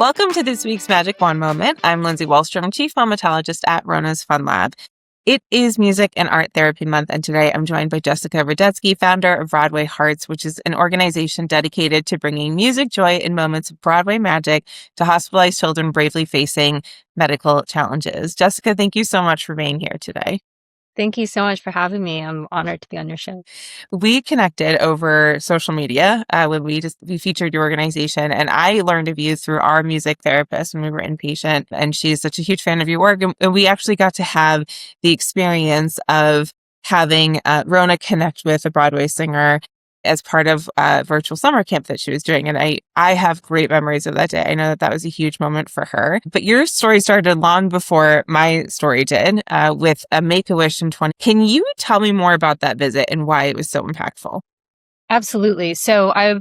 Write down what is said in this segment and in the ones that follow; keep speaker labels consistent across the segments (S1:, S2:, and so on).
S1: Welcome to this week's Magic Wand Moment. I'm Lindsay Wallstrom, Chief Momatologist at Rona's Fun Lab. It is Music and Art Therapy Month, and today I'm joined by Jessica Radetsky, founder of Broadway Hearts, which is an organization dedicated to bringing music, joy, and moments of Broadway magic to hospitalized children bravely facing medical challenges. Jessica, thank you so much for being here today.
S2: Thank you so much for having me. I'm honored to be on your show.
S1: We connected over social media when we featured your organization, and I learned of you through our music therapist when we were inpatient, and she's such a huge fan of your work. And we actually got to have the experience of having Rona connect with a Broadway singer as part of a virtual summer camp that she was doing. And I have great memories of that day. I know that was a huge moment for her. But your story started long before my story did with a Make-A-Wish in 20. Can you tell me more about that visit and why it was so impactful?
S2: Absolutely. So I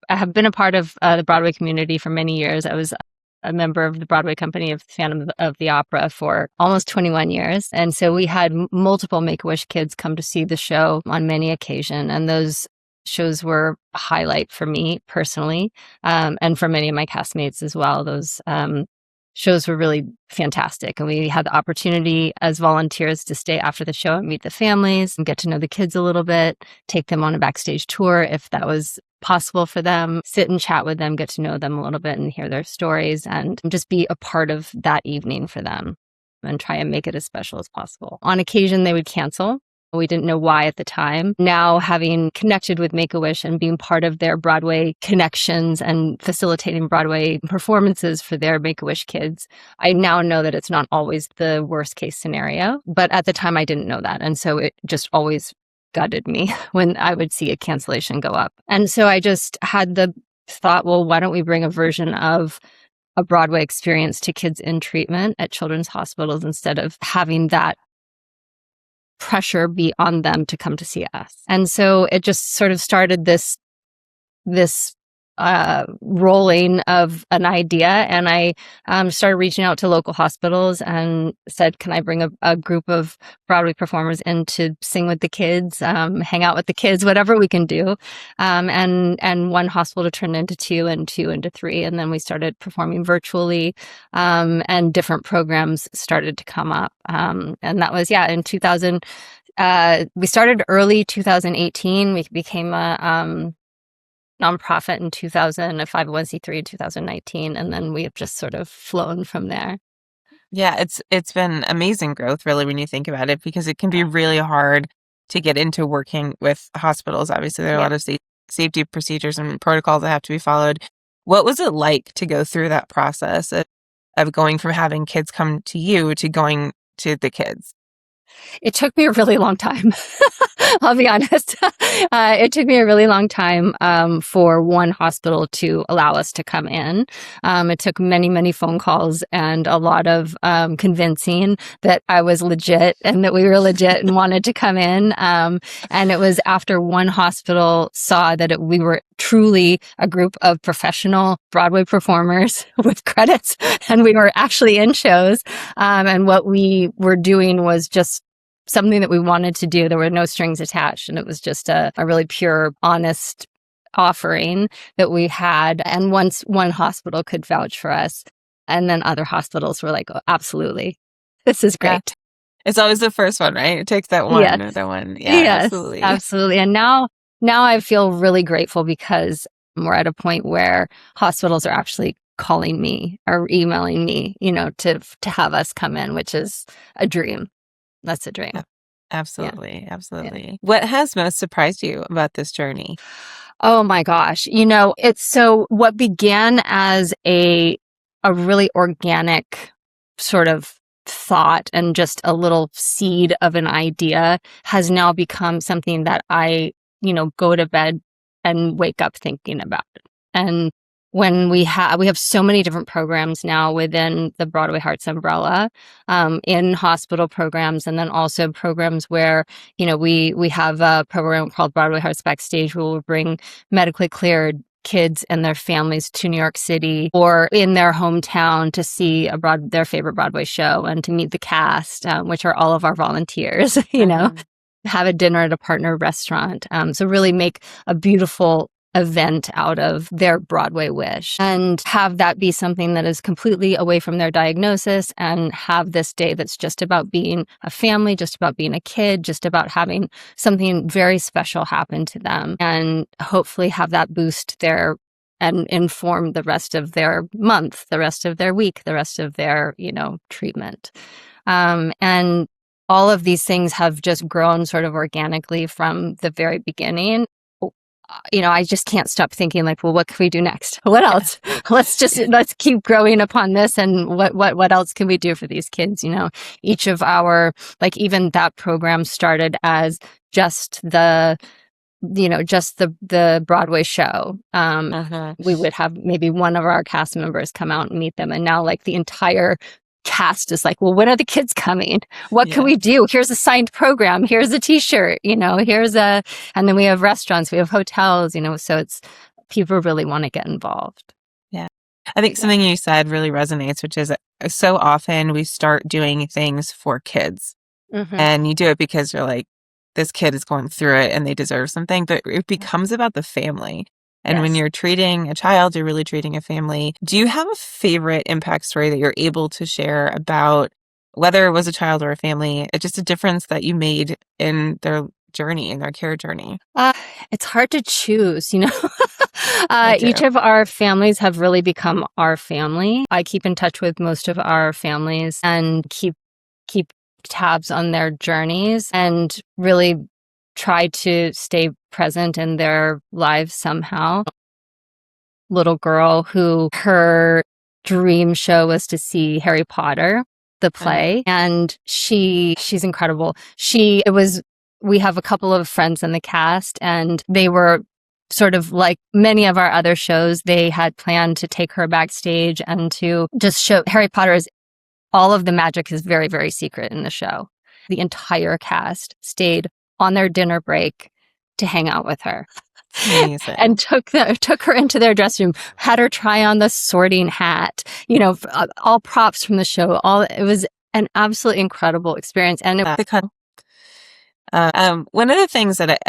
S2: have been a part of the Broadway community for many years. I was a member of the Broadway company of Phantom of the Opera for almost 21 years. And so we had multiple Make-A-Wish kids come to see the show on many occasions. And those shows were a highlight for me personally, and for many of my castmates as well. Those shows were really fantastic. And we had the opportunity as volunteers to stay after the show and meet the families and get to know the kids a little bit, take them on a backstage tour if that was possible for them, sit and chat with them, get to know them a little bit and hear their stories, and just be a part of that evening for them and try and make it as special as possible. On occasion, they would cancel. We didn't know why at the time. Now, having connected with Make-A-Wish and being part of their Broadway connections and facilitating Broadway performances for their Make-A-Wish kids, I now know that it's not always the worst case scenario. But at the time, I didn't know that. And so it just always gutted me when I would see a cancellation go up. And so I just had the thought, well, why don't we bring a version of a Broadway experience to kids in treatment at children's hospitals instead of having that pressure be on them to come to see us. And so it just sort of started this rolling of an idea. And I started reaching out to local hospitals and said, can I bring a group of Broadway performers in to sing with the kids, hang out with the kids, whatever we can do. And one hospital turned into two and two into three. And then we started performing virtually, and different programs started to come up. And that was, in 2000, we started early 2018. We became a nonprofit in 2000, a 501c3 in 2019, and then we have just sort of flown from there.
S1: Yeah, it's been amazing growth, really, when you think about it, because it can be really hard to get into working with hospitals. Obviously, there are a lot of safety procedures and protocols that have to be followed. What was it like to go through that process of going from having kids come to you to going to the kids?
S2: It took me a really long time. I'll be honest. It took me a really long time for one hospital to allow us to come in. It took many, many phone calls and a lot of convincing that I was legit and that we were legit and wanted to come in. And it was after one hospital saw that we were truly a group of professional Broadway performers with credits, and we were actually in shows. And what we were doing was just something that we wanted to do. There were no strings attached, and it was just a really pure, honest offering that we had. And once one hospital could vouch for us, and then other hospitals were like, oh, absolutely, this is great.
S1: Yeah. It's always the first one, right? It takes that one or that one. Yeah,
S2: yes, absolutely. And now I feel really grateful because we're at a point where hospitals are actually calling me or emailing me, to have us come in, which is a dream. That's a dream.
S1: Absolutely. Absolutely. Yeah. What has most surprised you about this journey?
S2: Oh my gosh. It's so what began as a really organic sort of thought and just a little seed of an idea has now become something that I, go to bed and wake up thinking about. And when we have so many different programs now within the Broadway Hearts umbrella, in hospital programs, and then also programs where, we have a program called Broadway Hearts Backstage, where we'll bring medically cleared kids and their families to New York City or in their hometown to see their favorite Broadway show and to meet the cast, which are all of our volunteers, have a dinner at a partner restaurant. So really make a beautiful event out of their Broadway wish, and have that be something that is completely away from their diagnosis, and have this day that's just about being a family, just about being a kid, just about having something very special happen to them, and hopefully have that boost their and inform the rest of their month, the rest of their week, the rest of their, treatment. And all of these things have just grown sort of organically from the very beginning. I just can't stop thinking like, well, what can we do next? What else? Let's keep growing upon this. And what else can we do for these kids? Each of our, like, even that program started as just the Broadway show. We would have maybe one of our cast members come out and meet them. And now like the entire cast is like, well, when are the kids coming? What can we do? Here's a signed program. Here's a t-shirt, and then we have restaurants, we have hotels, so it's, people really want to get involved.
S1: Yeah. I think something you said really resonates, which is so often we start doing things for kids and you do it because you're like, this kid is going through it and they deserve something, but it becomes about the family. And when you're treating a child, you're really treating a family. Do you have a favorite impact story that you're able to share about whether it was a child or a family, just a difference that you made in their journey, in their care journey?
S2: It's hard to choose, Each of our families have really become our family. I keep in touch with most of our families and keep tabs on their journeys and really try to stay present in their lives somehow. Little girl who her dream show was to see Harry Potter, the play, and she's incredible. We have a couple of friends in the cast, and they were sort of like many of our other shows, they had planned to take her backstage and to just show Harry Potter's, all of the magic is very, very secret in the show. The entire cast stayed on their dinner break to hang out with her.
S1: Amazing.
S2: And took her into their dressing room, had her try on the sorting hat, all props from the show. It was an absolutely incredible experience. And
S1: one of the things that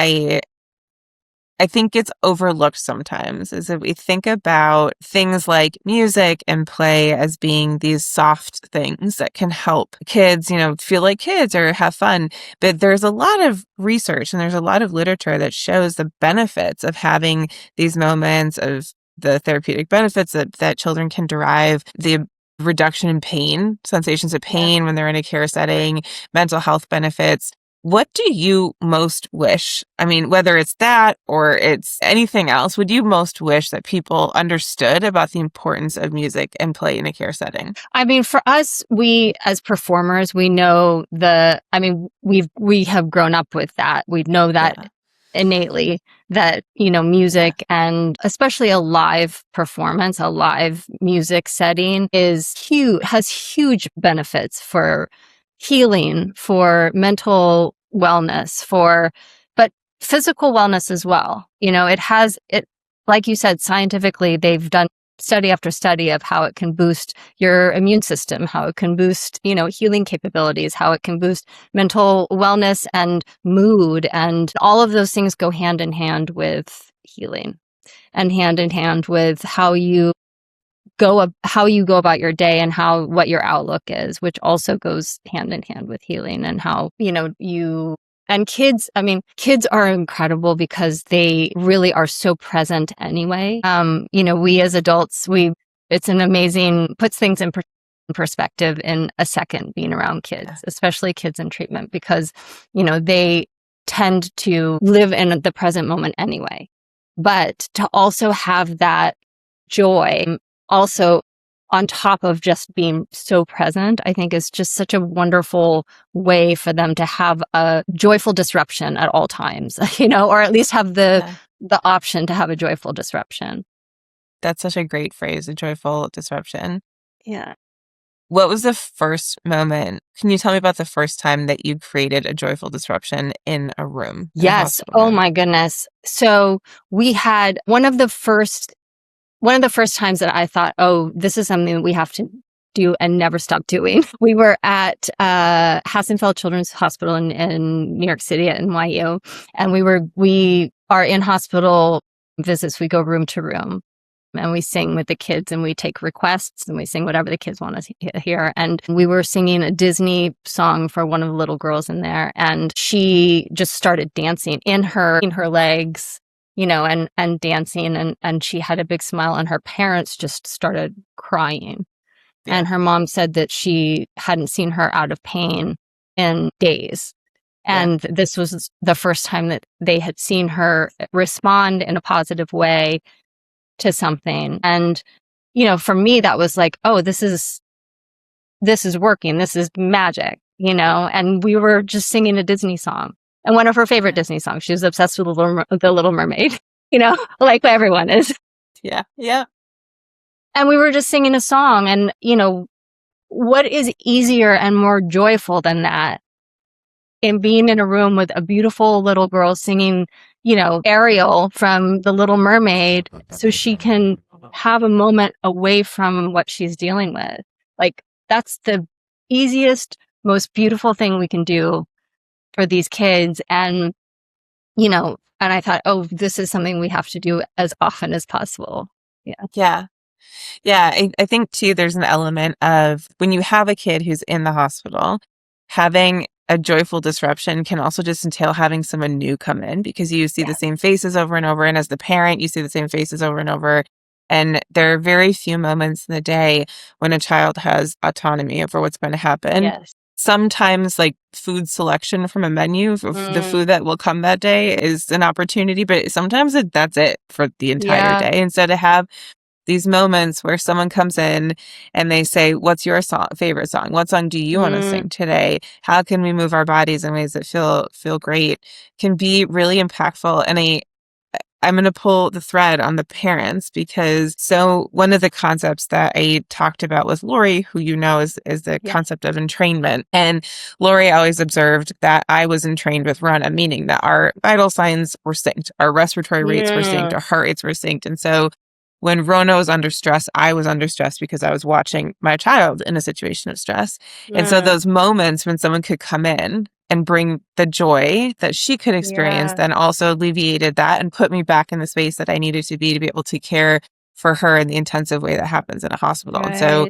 S1: I think gets overlooked sometimes is that we think about things like music and play as being these soft things that can help kids, feel like kids or have fun. But there's a lot of research and there's a lot of literature that shows the benefits of having these moments, of the therapeutic benefits that children can derive, the reduction in pain, sensations of pain when they're in a care setting, mental health benefits. What do you most wish? I mean, whether it's that or it's anything else, would you most wish that people understood about the importance of music and play in a care setting?
S2: I mean, for us, we as performers, we know we have grown up with that. We know that innately, that, music and especially a live performance, a live music setting is huge, has huge benefits for healing, for mental wellness, but physical wellness as well. Like you said, scientifically, they've done study after study of how it can boost your immune system, how it can boost, healing capabilities, how it can boost mental wellness and mood. And all of those things go hand in hand with healing and hand in hand with how you go about your day and what your outlook is, which also goes hand in hand with healing and how, and kids are incredible because they really are so present anyway. We as adults, it's an amazing, puts things in perspective in a second being around kids, especially kids in treatment, because, they tend to live in the present moment anyway. But to also have that joy also on top of just being so present, I think is just such a wonderful way for them to have a joyful disruption at all times, or at least have the option to have a joyful disruption.
S1: That's such a great phrase, a joyful disruption.
S2: Yeah.
S1: What was the first moment? Can you tell me about the first time that you created a joyful disruption in a room?
S2: Yes. Oh my goodness. So we had one of the first times that I thought, oh, this is something that we have to do and never stop doing. We were at Hassenfeld Children's Hospital in New York City at NYU, and we are in hospital visits, we go room to room and we sing with the kids and we take requests and we sing whatever the kids want to hear. And we were singing a Disney song for one of the little girls in there. And she just started dancing in her legs, and dancing. And she had a big smile and her parents just started crying. Yeah. And her mom said that she hadn't seen her out of pain in days. And this was the first time that they had seen her respond in a positive way to something. And, for me, that was like, oh, this is working. This is magic, and we were just singing a Disney song and one of her favorite Disney songs. She was obsessed with the Little Mermaid, like everyone is.
S1: Yeah. Yeah.
S2: And we were just singing a song and, what is easier and more joyful than that? In being in a room with a beautiful little girl singing, Ariel from The Little Mermaid, so she can have a moment away from what she's dealing with. Like, that's the easiest, most beautiful thing we can do for these kids. And, and I thought, oh, this is something we have to do as often as possible. Yeah.
S1: Yeah. Yeah. I think too, there's an element of when you have a kid who's in the hospital, having a joyful disruption can also just entail having someone new come in because you see the same faces over and over. And as the parent, you see the same faces over and over. And there are very few moments in the day when a child has autonomy over what's going to happen.
S2: Yes.
S1: Sometimes like food selection from a menu of the food that will come that day is an opportunity, but sometimes that's it for the entire day. Instead of have these moments where someone comes in and they say, what's your favorite song? What song do you want to sing today? How can we move our bodies in ways that feel great? Can be really impactful. And I'm going to pull the thread on the parents because one of the concepts that I talked about with Lori, who is the concept of entrainment. And Lori always observed that I was entrained with Rona, meaning that our vital signs were synced, our respiratory rates were synced, our heart rates were synced. And so when Rona was under stress, I was under stress because I was watching my child in a situation of stress. And so those moments when someone could come in and bring the joy that she could experience, then also alleviated that and put me back in the space that I needed to be able to care for her in the intensive way that happens in a hospital. Right. And so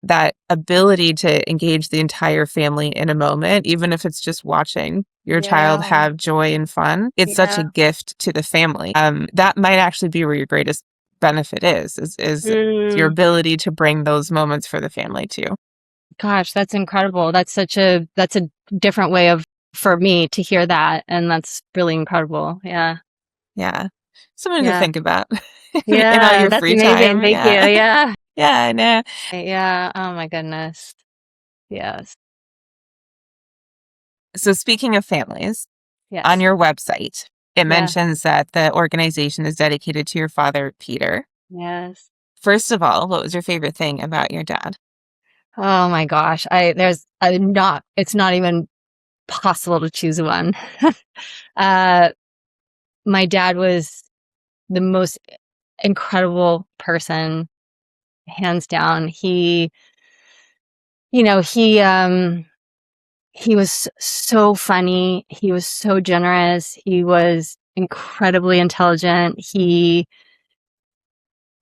S1: that ability to engage the entire family in a moment, even if it's just watching your child have joy and fun, it's such a gift to the family. That might actually be where your greatest benefit is your ability to bring those moments for the family too.
S2: Gosh, that's incredible. That's a different way for me to hear that. And that's really incredible. Yeah.
S1: Yeah. Something to think about.
S2: Yeah.
S1: In all your
S2: that's
S1: free
S2: amazing.
S1: time.
S2: Thank you. Yeah.
S1: Yeah, I know.
S2: Yeah. Oh my goodness. Yes.
S1: So speaking of families, on your website, it mentions that the organization is dedicated to your father, Peter.
S2: Yes.
S1: First of all, what was your favorite thing about your dad?
S2: Oh my gosh. It's not even possible to choose one. My dad was the most incredible person, hands down. He was so funny. He was so generous. He was incredibly intelligent. He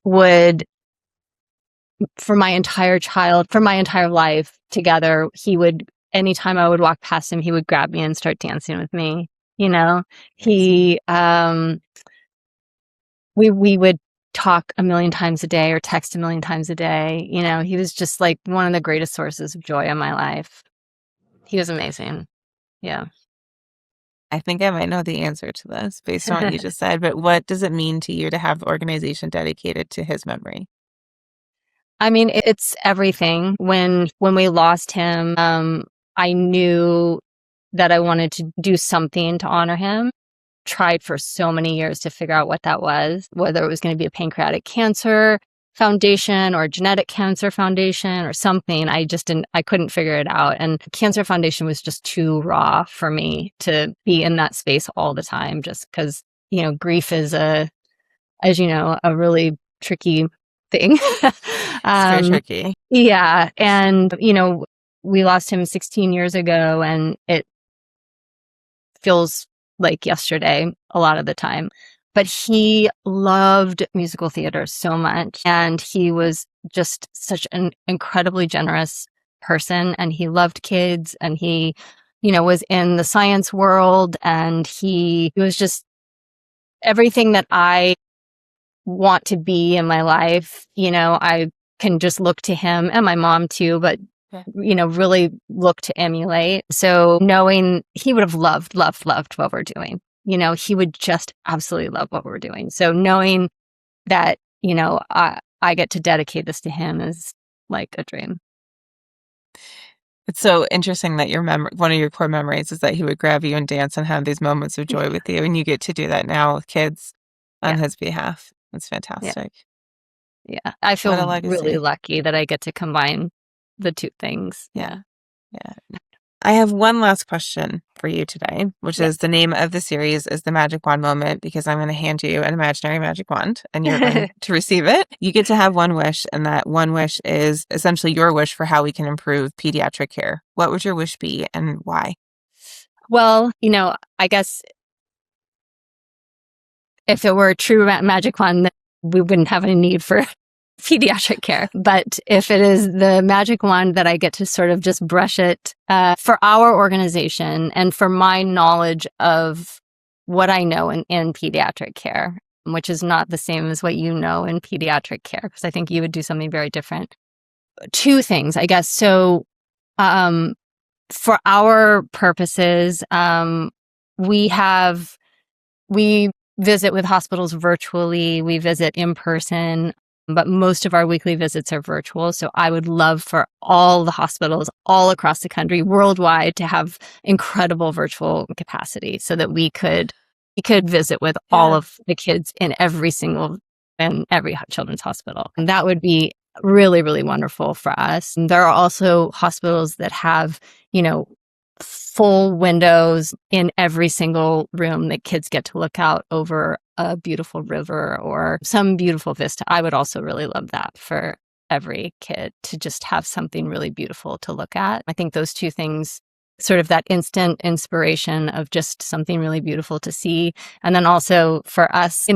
S2: would, for my entire life together, anytime I would walk past him, he would grab me and start dancing with me. He, we would talk a million times a day or text a million times a day. He was just like one of the greatest sources of joy in my life. He was amazing. Yeah.
S1: I think I might know the answer to this based on what you just said, but what does it mean to you to have the organization dedicated to his memory?
S2: I mean, it's everything. When we lost him, I knew that I wanted to do something to honor him. Tried for so many years to figure out what that was, whether it was going to be a pancreatic cancer foundation or genetic cancer foundation or something. I couldn't figure it out. And Cancer Foundation was just too raw for me to be in that space all the time, just because, grief is as you know, a really tricky thing.
S1: It's very tricky.
S2: Yeah. And, we lost him 16 years ago and it feels like yesterday a lot of the time. but he loved musical theater so much. And he was just such an incredibly generous person. And he loved kids, and he, was in the science world, and he was just everything that I want to be in my life. I can just look to him, and my mom too, but really look to emulate. So knowing he would have loved what we're doing, he would just absolutely love what we're doing. So knowing that, I get to dedicate this to him is like a dream.
S1: It's so interesting that one of your core memories is that he would grab you and dance and have these moments of joy with you, and you get to do that now with kids on his behalf. That's fantastic.
S2: Yeah. I
S1: What a
S2: feel
S1: legacy.
S2: really lucky that I get to combine the two things.
S1: Yeah. I have one last question for you today, which is the name of the series is The Magic Wand Moment, because I'm going to hand you an imaginary magic wand and you're going to receive it. You get to have one wish, and that one wish is essentially your wish for how we can improve pediatric care. What would your wish be and why?
S2: Well, I guess if it were a true magic wand, then we wouldn't have any need for pediatric care. But if it is the magic wand that I get to sort of just brush it for our organization and for my knowledge of what I know in pediatric care, which is not the same as what you know in pediatric care, because I think you would do something very different. Two things, I guess. So for our purposes, we visit with hospitals virtually, we visit in person, but most of our weekly visits are virtual. So I would love for all the hospitals all across the country, worldwide, to have incredible virtual capacity so that we could visit with all of the kids in every children's hospital. And that would be really, really wonderful for us. And there are also hospitals that have, full windows in every single room that kids get to look out over a beautiful river or some beautiful vista. I would also really love that for every kid, to just have something really beautiful to look at. I think those two things, sort of that instant inspiration of just something really beautiful to see. And then also for us,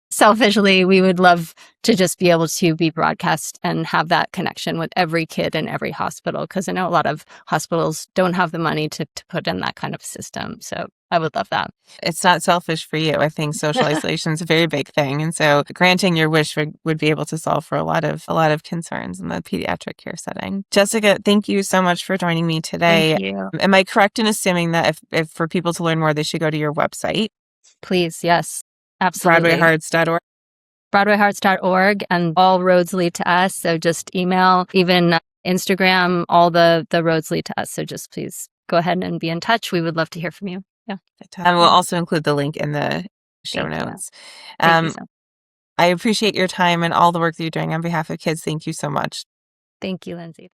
S2: selfishly, we would love to just be able to be broadcast and have that connection with every kid in every hospital, because I know a lot of hospitals don't have the money to put in that kind of system. So I would love that.
S1: It's not selfish for you. I think social isolation is a very big thing. And so granting your wish would be able to solve for a lot of concerns in the pediatric care setting. Jessica, thank you so much for joining me today.
S2: Thank you.
S1: Am I correct in assuming that if for people to learn more, they should go to your website?
S2: Please, yes. Absolutely.
S1: BroadwayHearts.org.
S2: BroadwayHearts.org, and all roads lead to us. So just email, even Instagram, all the roads lead to us. So just please go ahead and be in touch. We would love to hear from you. Yeah.
S1: And we'll also include the link in the show notes.
S2: Thank you so much.
S1: I appreciate your time and all the work that you're doing on behalf of kids. Thank you so much.
S2: Thank you, Lindsay.